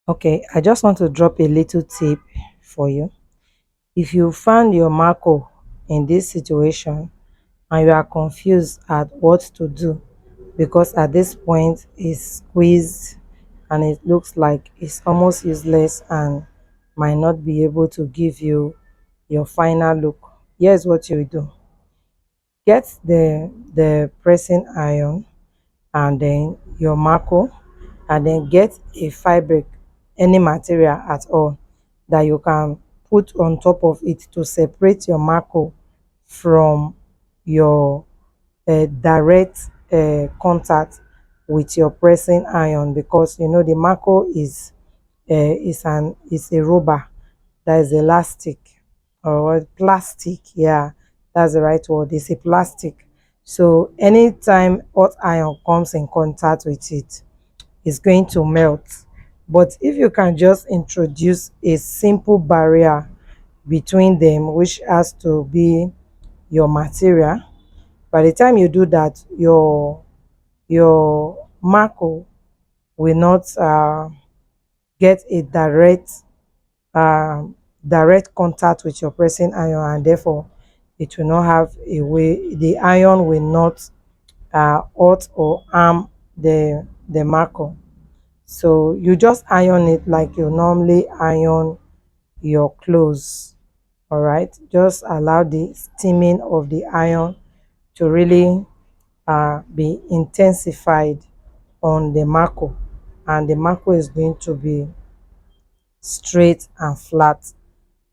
Okay, I just want to drop a little tip for you. If you found your Mako in this situation and you are confused at what to do, because at this point it's squeezed and it looks like it's almost useless and might not be able to give you your final look, here's what you do. Get the pressing iron and then your Mako, and then get a fabric, any material at all that you can put on top of it to separate your Mako from your direct contact with your pressing iron, because you know the Mako is a rubber that is elastic, or plastic. Yeah, that's the right word. It's a plastic. So anytime hot iron comes in contact with it, it's going to melt. But if you can just introduce a simple barrier between them, which has to be your material, by the time you do that, your Mako will not get a um, direct contact with your pressing iron, and therefore it will not have a way, the iron will not hurt or harm the Mako. So you just iron it like you normally iron your clothes. All right, just allow the steaming of the iron to really be intensified on the Mako, and the Mako is going to be straight and flat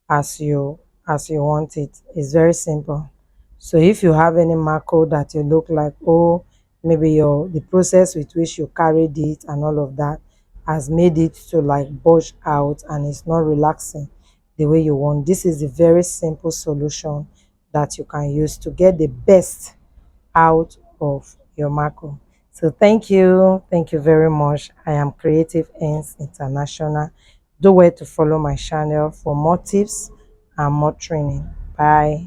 as you want it. It's very simple. So if you have any Mako that you look like, oh, maybe your the process with which you carried it and all of that has made it to like bulge out and it's not relaxing the way you want, this is a very simple solution that you can use to get the best out of your Mako. So thank you very much. I am Creative Ends International. Do wait to follow my channel for more tips and more training. Bye.